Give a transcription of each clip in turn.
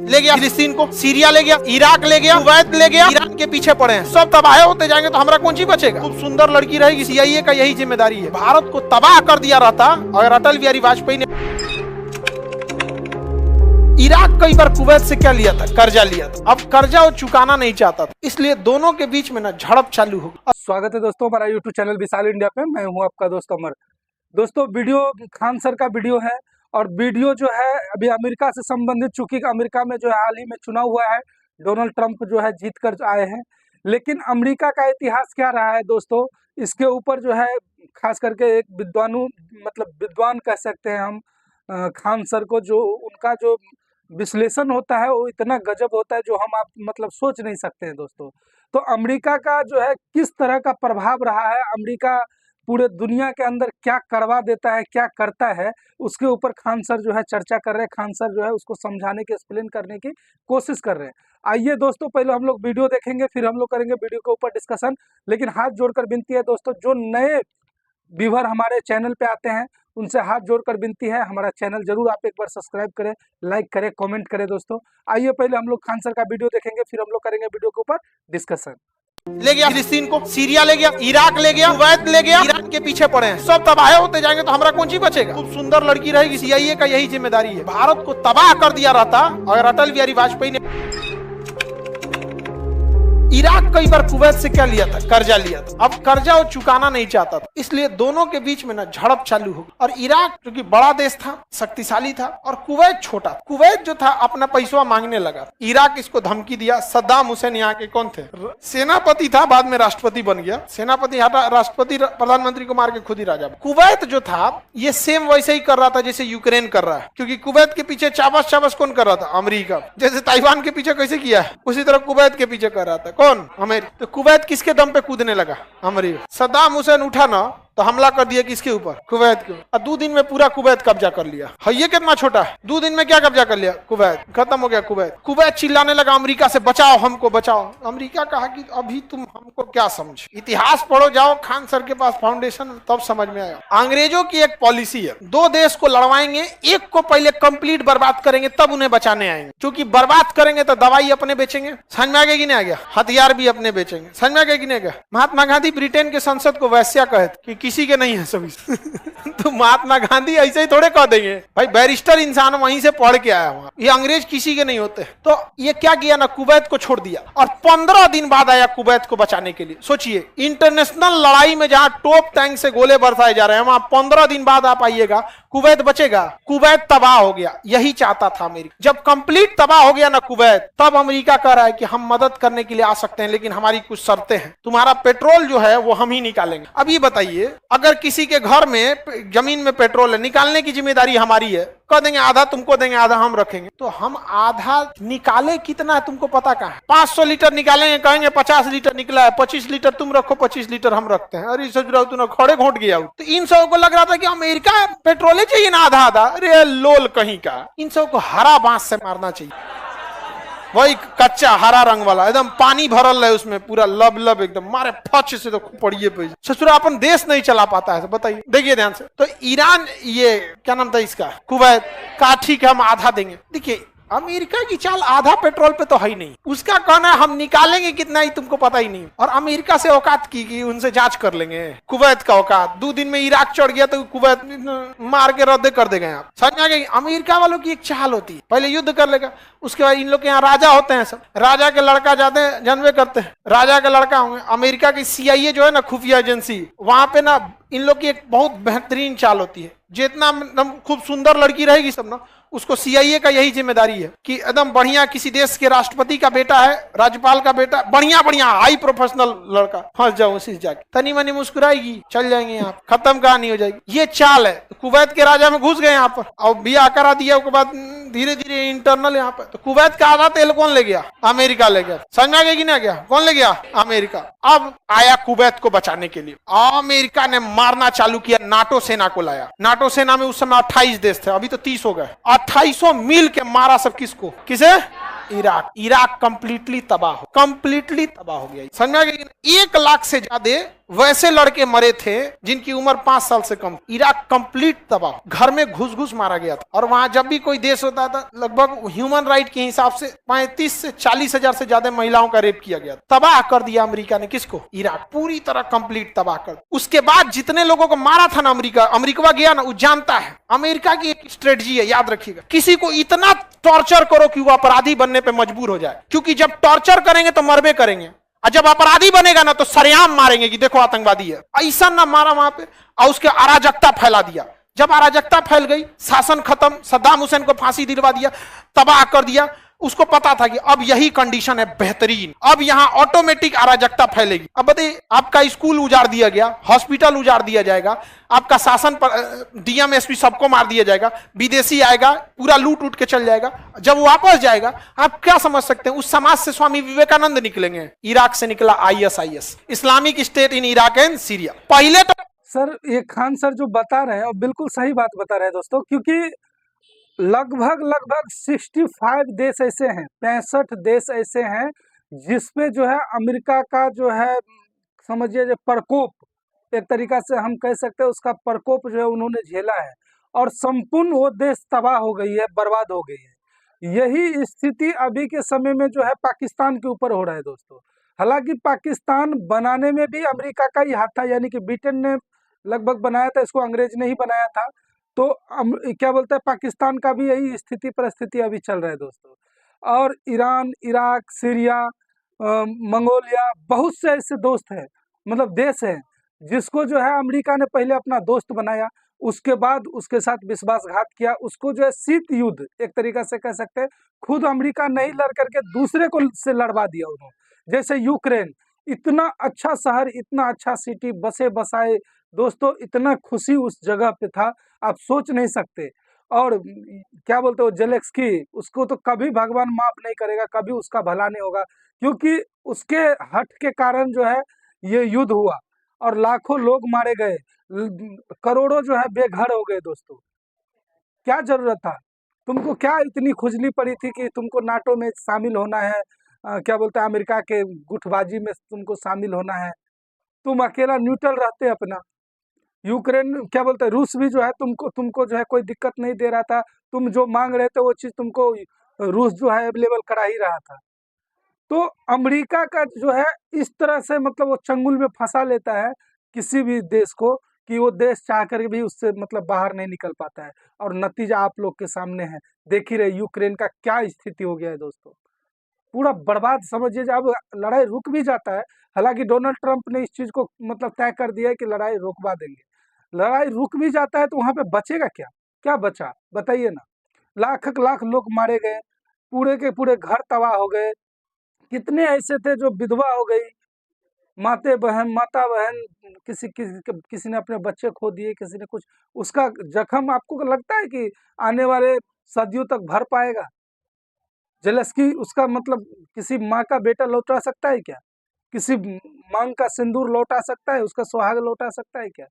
ले गया फिलिस्तीन को, सीरिया ले गया, इराक ले गया, कुवैत ले गया, ईरान के पीछे पड़े हैं, सब तबाह होते जाएंगे तो हमारा कौन सी बचेगा। खूब सुंदर लड़की रहेगी, CIA का यही जिम्मेदारी है। भारत को तबाह कर दिया रहता अगर अटल बिहारी वाजपेयी ने इराक कई बार कुवैत से क्या लिया था, कर्जा लिया था, अब कर्जा वो चुकाना नहीं चाहता था, इसलिए दोनों के बीच में ना झड़प चालू हो। स्वागत है दोस्तों हमारा YouTube चैनल विशाल इंडिया पे। मैं हूं आपका दोस्त अमर। दोस्तों वीडियो खान सर का वीडियो है और वीडियो जो है अभी अमेरिका से संबंधित, चूंकि अमेरिका में जो है हाल ही में चुनाव हुआ है, डोनाल्ड ट्रंप जो है जीत कर आए हैं, लेकिन अमेरिका का इतिहास क्या रहा है दोस्तों, इसके ऊपर जो है खास करके एक विद्वान कह सकते हैं हम, खान सर को, जो उनका जो विश्लेषण होता है वो इतना गजब होता है जो हम आप सोच नहीं सकते हैं दोस्तों। तो अमेरिका का जो है किस तरह का प्रभाव रहा है, अमेरिका पूरे दुनिया के अंदर क्या करवा देता है, क्या करता है, उसके ऊपर खान सर जो है चर्चा कर रहे हैं। खान सर जो है उसको समझाने की, एक्सप्लेन करने की कोशिश कर रहे हैं। आइए दोस्तों, पहले हम लोग वीडियो देखेंगे, फिर हम लोग करेंगे वीडियो के ऊपर डिस्कशन। लेकिन हाथ जोड़कर विनती है दोस्तों, जो नए व्यूअर हमारे चैनल पे आते हैं उनसे हाथ जोड़कर विनती है, हमारा चैनल जरूर आप एक बार सब्सक्राइब करें, लाइक करें, कमेंट करें दोस्तों। आइए पहले हम लोग खान सर का वीडियो देखेंगे, फिर हम लोग करेंगे वीडियो के ऊपर डिस्कशन। ले गया फिलिस्तीन को, सीरिया ले गया, इराक ले गया, कुवैत ले गया, ईरान के पीछे पड़े हैं, सब तबाह होते जाएंगे तो हमारा कौन सी बचेगा। खूब सुंदर लड़की रहेगी, CIA का यही जिम्मेदारी है। भारत को तबाह कर दिया रहता अगर अटल बिहारी वाजपेयी ने इराक कई बार कुवैत से क्या लिया था, कर्जा लिया था, अब कर्जा वो चुकाना नहीं चाहता था, इसलिए दोनों के बीच में ना झड़प चालू हो। और इराक जो कि बड़ा देश था, शक्तिशाली था, और कुवैत छोटा। कुवैत जो था अपना पैसा मांगने लगा, इराक इसको धमकी दिया। सद्दाम हुसैन यहाँ के कौन थे, सेनापति था, बाद में राष्ट्रपति बन गया। सेनापति हटा, राष्ट्रपति प्रधानमंत्री को मार के खुद ही राजा। कुवैत जो था ये सेम वैसे ही कर रहा था जैसे यूक्रेन कर रहा है, क्योंकि कुवैत के पीछे चाबस कौन कर रहा था, अमेरिका। जैसे ताइवान के पीछे कैसे किया है, उसी तरह कुवैत के पीछे कर रहा था कौन, अमेरिका। तो कुवैत किसके दम पे कूदने लगा, अमेरिका। सद्दाम हुसैन उठा ना तो हमला कर दिया किसके ऊपर, कुवैत के। और 2 दिन में पूरा कुवैत कब्जा कर लिया। ये कितना छोटा है, 2 दिन में क्या कब्जा कर लिया, कुवैत खत्म हो गया। कुवैत चिल्लाने लगा अमेरिका से, बचाओ हमको बचाओ। अमेरिका कहा कि अभी तुम हमको क्या समझ, इतिहास पढ़ो जाओ खान सर के पास फाउंडेशन, तब समझ में आया। अंग्रेजों की एक पॉलिसी है, 2 देश को लड़वाएंगे, एक को पहले कंप्लीट बर्बाद करेंगे तब उन्हें बचाने आएंगे। क्योंकि बर्बाद करेंगे तो दवाई अपने बेचेंगे, समझ में आ गया कि नहीं आ गया, हथियार भी अपने बेचेंगे, समझ में आ गया कि नहीं आ गया। महात्मा गांधी ब्रिटेन के संसद को वैश्या कहे कि किसी के नहीं है सभी। तो महात्मा गांधी ऐसे ही थोड़े कह देंगे, भाई बैरिस्टर इंसान वहीं से पढ़ के आया हुआ, ये अंग्रेज किसी के नहीं होते। तो ये क्या किया ना, कुवैत को छोड़ दिया और 15 दिन बाद आया कुवैत को बचाने के लिए। सोचिए, इंटरनेशनल लड़ाई में जहां टॉप टैंक से गोले बरसाए जा रहे हैं, वहां 15 दिन बाद आप आइएगा, कुवैत बचेगा। कुवैत तबाह हो गया, यही चाहता था अमेरिका। जब कंप्लीट तबाह हो गया ना कुवैत, तब अमेरिका कह रहा है कि हम मदद करने के लिए आ सकते हैं, लेकिन हमारी कुछ शर्तें हैं, तुम्हारा पेट्रोल जो है वो हम ही निकालेंगे। अब ये बताइए, अगर किसी के घर में जमीन में पेट्रोल है, निकालने की जिम्मेदारी हमारी है, कह देंगे आधा तुमको देंगे आधा हम रखेंगे। तो हम आधा निकाले कितना है तुमको पता कहाँ है, 500 लीटर निकालेंगे, कहेंगे 50 लीटर निकला है, 25 लीटर तुम रखो, 25 लीटर हम रखते हैं। अरे सोच रहा हूँ तूने खड़े घोट गया। तो इन सब को लग रहा था कि अमेरिका पेट्रोल चाहिए ना आधा आधा। अरे लोल कहीं का, इन सब को हरा बांस से मारना चाहिए, वही कच्चा हरा रंग वाला, एकदम पानी भरल है उसमें, पूरा लब एकदम मारे फच से तो पड़िए पे। ससुरा अपन देश नहीं चला पाता है, बताइए, देखिए ध्यान से। तो ईरान, ये क्या नाम था इसका, कुवैत का, ठीक है हम आधा देंगे। देखिए अमेरिका की चाल आधा पेट्रोल पे तो है ही नहीं, उसका कहना है हम निकालेंगे कितना ही तुमको पता ही नहीं। और अमेरिका से औकात की कि उनसे जांच कर लेंगे, कुवैत का औकात। 2 दिन में इराक चढ़ गया तो कुवैत मार के रद्द कर देंगे आप, समझ में आ गई। अमेरिका वालों की एक चाल होती है, पहले युद्ध कर लेगा, उसके बाद इन लोग के यहाँ राजा होते हैं, सब राजा के लड़का जाते हैं, जानवे करते हैं, राजा के लड़का होंगे। अमेरिका की CIA जो है ना, खुफिया एजेंसी, वहां पे ना इन लोग की एक बहुत बेहतरीन चाल होती है। जितना खूब सुंदर लड़की रहेगी सब ना, उसको CIA का यही जिम्मेदारी है कि एकदम बढ़िया, किसी देश के राष्ट्रपति का बेटा है, राज्यपाल का बेटा, बढ़िया बढ़िया हाई प्रोफेशनल लड़का, फंस जाओ उसी से जाके, तनी मनी मुस्कुराएगी, चल जाएंगे यहाँ, खत्म कहानी हो जाएगी। ये चाल है। तो कुवैत के राजा में घुस गए यहाँ पर और बिया करा दिया, उसके बाद धीरे धीरे इंटरनल यहाँ पर। तो कुवैत का आधा तेल कौन ले गया, अमेरिका ले गया, समझ में आ गया कि नहीं गया, कौन ले गया, अमेरिका। अब आया कुवैत को बचाने के लिए, अमेरिका ने मारना चालू किया, नाटो सेना को लाया। नाटो सेना में उस समय 28 देश थे, अभी तो 30 हो गए। 2800 मिल के मारा सब, किसको, किसे, इराक कंप्लीटली तबाह हो गया। समझ में आ गया? 1 लाख से ज्यादा वैसे लड़के मरे थे जिनकी उम्र 5 साल से कम। इराक कंप्लीट तबाह, घर में घुस मारा गया था। और वहां जब भी कोई देश होता था, लगभग ह्यूमन राइट के हिसाब से 35 से 40 हजार से ज्यादा महिलाओं का रेप किया गया। तबाह कर दिया अमेरिका ने किसको? इराक, पूरी तरह कंप्लीट तबाह कर। उसके बाद जितने लोगों को मारा था ना अमेरिका गया ना, वो जानता है अमेरिका की एक स्ट्रेटजी है, याद रखिएगा, किसी को इतना टॉर्चर करो कि वो अपराधी बनने पे मजबूर हो जाए। क्योंकि जब टॉर्चर करेंगे तो मरबे करेंगे, और जब अपराधी बनेगा ना तो सरेआम मारेंगे कि देखो आतंकवादी है। ऐसा ना मारा वहां पे, और उसके अराजकता फैला दिया। जब अराजकता फैल गई, शासन खत्म, सद्दाम हुसैन को फांसी दिलवा दिया, तबाह कर दिया। उसको पता था कि अब यही कंडीशन है बेहतरीन, अब यहां ऑटोमेटिक अराजकता फैलेगी। अब बताइए, आपका स्कूल उजाड़ दिया गया, हॉस्पिटल उजाड़ दिया जाएगा, आपका शासन पर डीएम एसपी सबको मार दिया जाएगा, विदेशी आएगा पूरा लूट के चल जाएगा। जब वापस जाएगा, आप क्या समझ सकते हैं? उस समाज से स्वामी विवेकानंद निकलेंगे। इराक से निकला ISIS, Islamic state in Iraq and Syria. पहले तो सर ये खान सर जो बता रहे हैं और बिल्कुल सही बात बता रहे हैं दोस्तों, क्योंकि लगभग 65 देश ऐसे हैं, 65 देश ऐसे हैं जिसपे जो है अमेरिका का जो है समझिए जो प्रकोप, एक तरीका से हम कह सकते हैं उसका प्रकोप जो है उन्होंने झेला है, और संपूर्ण वो देश तबाह हो गई है, बर्बाद हो गई है। यही स्थिति अभी के समय में जो है पाकिस्तान के ऊपर हो रहा है दोस्तों। हालांकि पाकिस्तान बनाने में भी अमेरिका का ही हाथ था, यानी कि ब्रिटेन ने लगभग बनाया था इसको, अंग्रेज ने ही बनाया था। तो क्या बोलते हैं, पाकिस्तान का भी यही स्थिति परिस्थिति अभी चल रहा है दोस्तों। और ईरान, इराक, सीरिया, मंगोलिया, बहुत से ऐसे दोस्त हैं, मतलब देश हैं जिसको जो है अमेरिका ने पहले अपना दोस्त बनाया, उसके बाद उसके साथ विश्वासघात किया, उसको जो है शीत युद्ध एक तरीका से कह सकते हैं, खुद अमेरिका नहीं लड़ करके दूसरे को से लड़वा दिया उन्होंने। जैसे यूक्रेन, इतना अच्छा शहर, इतना अच्छा सिटी, बसे बसाए दोस्तों, इतना खुशी उस जगह पे था, आप सोच नहीं सकते। और क्या बोलते हो, जेलेंस्की, उसको तो कभी भगवान माफ नहीं करेगा, कभी उसका भला नहीं होगा, क्योंकि उसके हट के कारण जो है ये युद्ध हुआ और लाखों लोग मारे गए, करोड़ों जो है बेघर हो गए दोस्तों। क्या जरूरत था? तुमको क्या इतनी खुजली पड़ी थी कि तुमको नाटो में शामिल होना है, क्या बोलते हैं अमेरिका के गुटबाजी में तुमको शामिल होना है? तुम अकेला न्यूट्रल रहते अपना। यूक्रेन, क्या बोलते हैं, रूस भी जो है तुमको जो है कोई दिक्कत नहीं दे रहा था, तुम जो मांग रहे थे वो चीज तुमको रूस जो है अवेलेबल करा ही रहा था। तो अमेरिका का जो है इस तरह से मतलब वो चंगुल में फंसा लेता है किसी भी देश को, कि वो देश चाह कर भी उससे मतलब बाहर नहीं निकल पाता है। और नतीजा आप लोग के सामने है, देख ही रहे यूक्रेन का क्या स्थिति हो गया है दोस्तों, पूरा बर्बाद समझिए। जब लड़ाई रुक भी जाता है, हालांकि डोनाल्ड ट्रंप ने इस चीज को मतलब तय कर दिया है कि लड़ाई रुकवा देंगे, लड़ाई रुक भी जाता है तो वहां पे बचेगा क्या? क्या बचा बताइए ना? लाख लोग मारे गए, पूरे के पूरे घर तबाह हो गए। कितने ऐसे थे जो विधवा हो गई, माता बहन, किसी ने अपने बच्चे खो दिए, किसी ने कुछ। उसका जख्म आपको लगता है कि आने वाले सदियों तक भर पाएगा? जेलेंस्की उसका मतलब किसी माँ का बेटा लौटा सकता है क्या? किसी मांग का सिंदूर लौटा सकता है? उसका सुहाग लौटा सकता है क्या?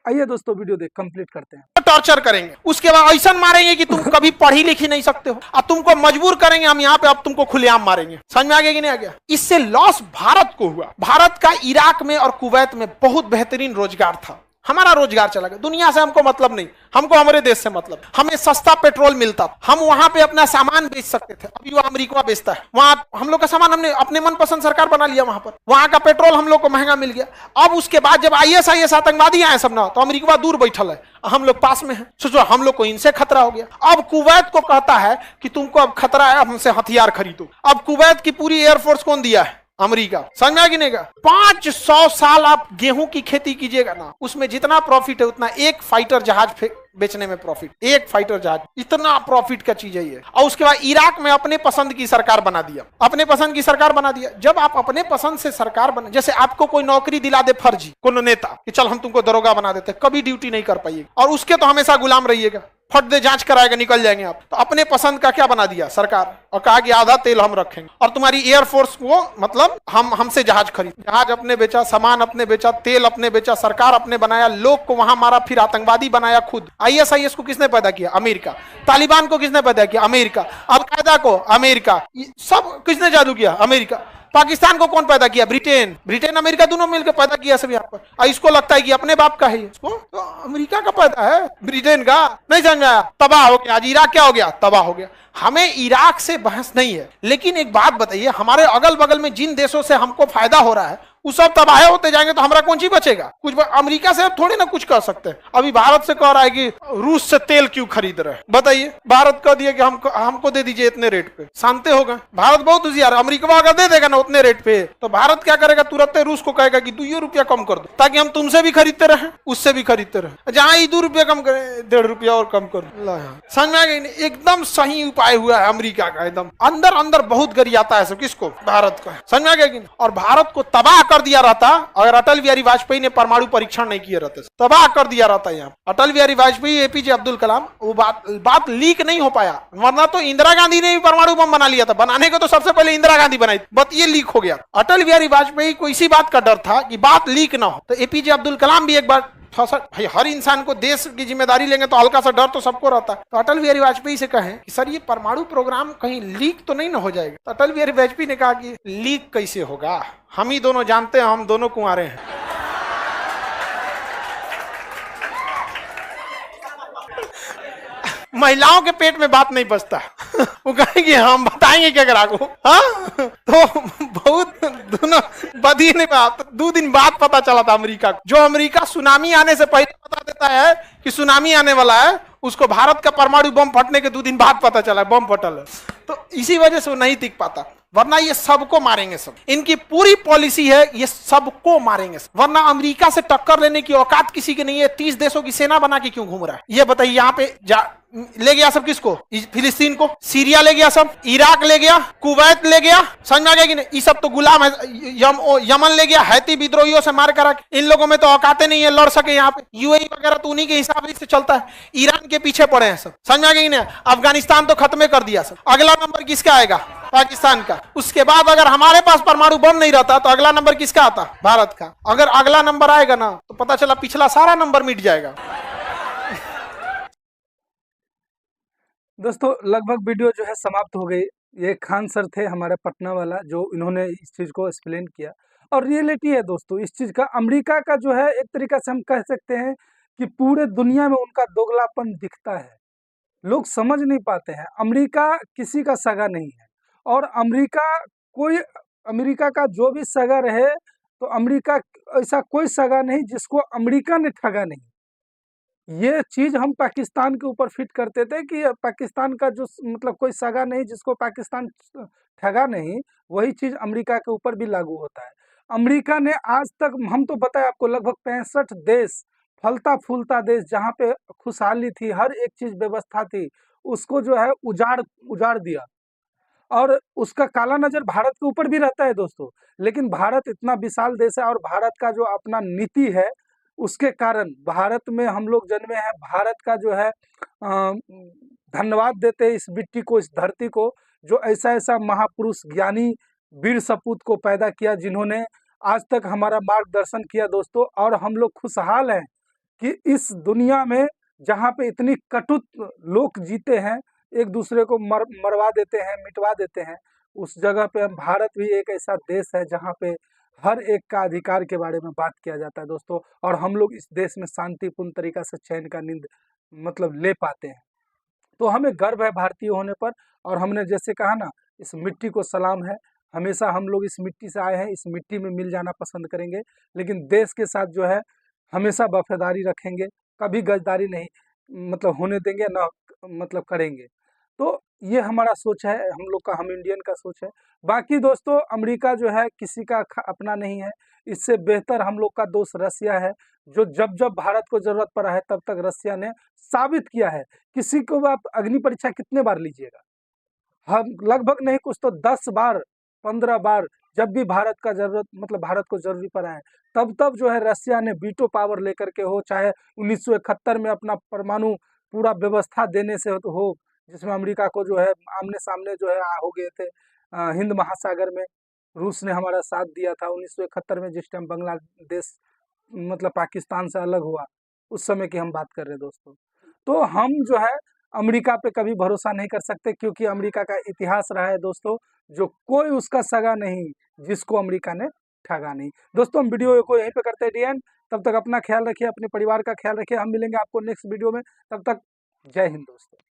आइए दोस्तों वीडियो देख कंप्लीट करते हैं। टॉर्चर करेंगे, उसके बाद ऐसा मारेंगे कि तुम कभी पढ़ी लिखी नहीं सकते हो, अब तुमको मजबूर करेंगे हम यहाँ पे, अब तुमको खुलेआम मारेंगे। समझ में आ गया कि नहीं आ गया? इससे लॉस भारत को हुआ। भारत का इराक में और कुवैत में बहुत बेहतरीन रोजगार था, हमारा रोजगार चला गया। दुनिया से हमको मतलब नहीं, हमको हमारे देश से मतलब। हमें सस्ता पेट्रोल मिलता, हम वहां पे अपना सामान बेच सकते थे। अभी वो अमेरिका बेचता है, वहां हम लोग का सामान हमने अपने मनपसंद सरकार बना लिया, वहां का पेट्रोल हम लोग को महंगा मिल गया। अब उसके बाद जब ISIS आतंकवादी आए सब ना, तो अमेरिका दूर बैठल है, हम लोग पास में है। सोचो हम लोग को इनसे खतरा हो गया। अब कुवैत को कहता है कि तुमको अब खतरा है, अब हमसे हथियार खरीदो। अब कुवैत की पूरी एयरफोर्स कौन दिया है? अमेरिका। समझ में आ गया? 500 साल आप गेहूं की खेती कीजिएगा ना, उसमें जितना प्रॉफिट है उतना एक फाइटर जहाज बेचने में प्रॉफिट, एक फाइटर जहाज, इतना प्रॉफिट का चीज है ये। और उसके बाद इराक में अपने पसंद की सरकार बना दिया, अपने पसंद की सरकार बना दिया। जब आप अपने पसंद से सरकार बना, जैसे आपको कोई नौकरी दिला दे फर्जी, कोनो नेता कि चल हम तुमको दरोगा बना देते, कभी ड्यूटी नहीं कर पाइएगा और उसके तो हमेशा गुलाम रहिएगा, फट दे जांच कराएगा निकल जाएंगे आप। तो अपने पसंद का क्या बना दिया सरकार, और कहा कि आधा तेल हम रखेंगे और तुम्हारी एयरफोर्स को मतलब हमसे जहाज खरीद, जहाज अपने बेचा, सामान अपने बेचा, तेल अपने बेचा, सरकार अपने बनाया, लोग को वहां मारा, फिर आतंकवादी बनाया खुद। ISIS को किसने पैदा किया? अमेरिका। तालिबान को किसने पैदा किया? अमेरिका। अल कायदा को अमेरिका। सब किसने जादू किया? अमेरिका। पाकिस्तान को कौन पैदा किया? ब्रिटेन। ब्रिटेन अमेरिका दोनों मिलकर पैदा किया सब यहाँ पर। और इसको लगता है कि अपने बाप का है, इसको तो अमेरिका का पैदा है, ब्रिटेन का। नहीं समझा? तबाह हो गया। आज इराक क्या हो गया? तबाह हो गया। हमें इराक से बहस नहीं है, लेकिन एक बात बताइए, हमारे अगल बगल में जिन देशों से हमको फायदा हो रहा है वो सब तबाह होते जाएंगे तो हमारा कौन चीज बचेगा? कुछ अमेरिका से थोड़ी ना कुछ कर सकते हैं। अभी भारत से कह रहा है कि रूस से तेल क्यों खरीद रहे हैं? बताइए, भारत कह दिया कि हमको दे दीजिए इतने रेट पे, शांति हो गए। भारत बहुत होशियार है, अमेरिका अगर दे देगा ना उतने रेट पे तो भारत क्या करेगा? तुरंत रूस को कहेगा कि 2 रुपया कम कर दो, ताकि हम तुमसे भी खरीदते रहे, उससे भी खरीदते रहे। जहां ही 2 रुपया कम करे, 1.5 रुपया और कम कर दो। समझ में आ गई? एकदम सही उपाय हुआ है अमेरिका का। एकदम अंदर अंदर बहुत गरियाता है सब। किसको? भारत का। समझ में आ गया? और भारत को तबाह कर दिया रहता अगर अटल बिहारी वाजपेयी ने परमाणु परीक्षण नहीं किए रहते, तबाह कर दिया रहता। यहाँ अटल बिहारी वाजपेयी, APJ अब्दुल कलाम, वो बात लीक नहीं हो पाया, वरना तो इंदिरा गांधी ने भी परमाणु बम बना लिया था। बनाने को तो सबसे पहले इंदिरा गांधी बनाई, बट ये लीक हो गया। अटल बिहारी वाजपेयी को इसी बात का डर था कि बात लीक ना हो, तो APJ अब्दुल कलाम भी एक बार भाई, हर इंसान को देश की जिम्मेदारी लेंगे तो हल्का सा डर तो सबको रहता है। तो अटल बिहारी वाजपेयी से कहें कि सर ये परमाणु प्रोग्राम कहीं लीक तो नहीं ना हो जाएगा? तो अटल बिहारी वाजपेयी ने कहा कि लीक कैसे होगा, हम ही दोनों जानते हैं, हम दोनों कुंवारे हैं। महिलाओं के पेट में बात नहीं बचता। वो कहेंगे हम बताएंगे क्या ग्राहक को? हाँ, तो बहुत दोनों बदी ने बात 2 दिन बाद पता चला था अमेरिका को। जो अमेरिका सुनामी आने से पहले बता देता है कि सुनामी आने वाला है, उसको भारत का परमाणु बम फटने के 2 दिन बाद पता चला बम फटल है। तो इसी वजह से वो नहीं टिक पाता, वरना ये सबको मारेंगे सब। इनकी पूरी पॉलिसी है ये सबको मारेंगे सब। वरना अमेरिका से टक्कर लेने की औकात किसी की नहीं है। 30 देशों की सेना बना के क्यों घूम रहा है? ये बताइए। यहाँ पे ले गया सब किसको? फिलिस्तीन को। सीरिया ले गया सब, इराक ले गया, कुवैत ले गया। समझ में आ गया कि नहीं? ये सब तो गुलाम है। यमन ले गया, हैती विद्रोहियों से मार कर। इन लोगों में तो औकातें नहीं है लड़ सके। यहाँ पे UAE वगैरह तो उन्हीं के हिसाब से चलता है। ईरान के पीछे पड़े हैं सब। समझ में आ गया कि नहीं? अफगानिस्तान तो खत्म कर दिया सब। अगला नंबर किसका आएगा? पाकिस्तान का। उसके बाद अगर हमारे पास परमाणु बम नहीं रहता तो अगला नंबर किसका आता? भारत का। अगर अगला नंबर आएगा ना तो पता चला पिछला सारा नंबर मिट जाएगा। दोस्तों लगभग वीडियो जो है समाप्त हो गई। ये खान सर थे हमारे पटना वाला, जो इन्होंने इस चीज़ को एक्सप्लेन किया। और रियलिटी है दोस्तों इस चीज़ का। अमेरिका का जो है एक तरीका से हम कह सकते हैं कि पूरे दुनिया में उनका दोगलापन दिखता है। लोग समझ नहीं पाते हैं। अमेरिका किसी का सगा नहीं है, और अमेरिका का जो भी सगा रहे तो अमेरिका ऐसा कोई सगा नहीं जिसको अमेरिका ने ठगा नहीं। ये चीज हम पाकिस्तान के ऊपर फिट करते थे कि पाकिस्तान का जो मतलब कोई सगा नहीं जिसको पाकिस्तान ठगा नहीं, वही चीज अमेरिका के ऊपर भी लागू होता है। अमेरिका ने आज तक, हम तो बताए आपको, लगभग 65 देश, फलता फूलता देश जहाँ पे खुशहाली थी, हर एक चीज व्यवस्था थी, उसको जो है उजाड़ दिया। और उसका काला नजर भारत के ऊपर भी रहता है दोस्तों। लेकिन भारत इतना विशाल देश है और भारत का जो अपना नीति है उसके कारण भारत में हम लोग जन्मे हैं। भारत का जो है धन्यवाद देते हैं इस मिट्टी को, इस धरती को, जो ऐसा ऐसा महापुरुष ज्ञानी वीर सपूत को पैदा किया, जिन्होंने आज तक हमारा मार्गदर्शन किया दोस्तों। और हम लोग खुशहाल हैं कि इस दुनिया में जहाँ पे इतनी कटुत लोग जीते हैं, एक दूसरे को मरवा देते हैं, मिटवा देते हैं, उस जगह पे भारत भी एक ऐसा देश है जहाँ पे हर एक का अधिकार के बारे में बात किया जाता है दोस्तों। और हम लोग इस देश में शांतिपूर्ण तरीका से चैन का नींद मतलब ले पाते हैं। तो हमें गर्व है भारतीय होने पर। और हमने जैसे कहा ना, इस मिट्टी को सलाम है। हमेशा हम लोग इस मिट्टी से आए हैं, इस मिट्टी में मिल जाना पसंद करेंगे, लेकिन देश के साथ जो है हमेशा वफादारी रखेंगे, कभी गद्दारी नहीं मतलब होने देंगे, ना मतलब करेंगे। तो ये हमारा सोच है, हम लोग का, हम इंडियन का सोच है। बाकी दोस्तों अमेरिका जो है किसी का अपना नहीं है। इससे बेहतर हम लोग का दोस्त रसिया है, जो जब जब भारत को जरूरत पड़ा है तब तक रसिया ने साबित किया है। किसी को आप अग्नि परीक्षा कितने बार लीजिएगा, हम लगभग नहीं कुछ तो 10 बार 15 बार, जब भी भारत का जरूरत मतलब भारत को जरूरी पड़ा है तब जो है रसिया ने वीटो पावर लेकर के हो, चाहे 1971 में अपना परमाणु पूरा व्यवस्था देने से हो, जिसमें अमेरिका को जो है आमने सामने जो है हो गए थे हिंद महासागर में। रूस ने हमारा साथ दिया था 1971 में, जिस टाइम बांग्लादेश मतलब पाकिस्तान से अलग हुआ, उस समय की हम बात कर रहे हैं दोस्तों। तो हम जो है अमेरिका पे कभी भरोसा नहीं कर सकते, क्योंकि अमेरिका का इतिहास रहा है दोस्तों, जो कोई उसका सगा नहीं जिसको अमेरिका ने ठगा नहीं। दोस्तों हम वीडियो को यहीं पे करते हैं एंड। तब तक अपना ख्याल रखिए, अपने परिवार का ख्याल रखिए। हम मिलेंगे आपको नेक्स्ट वीडियो में, तब तक जय हिंद दोस्तों।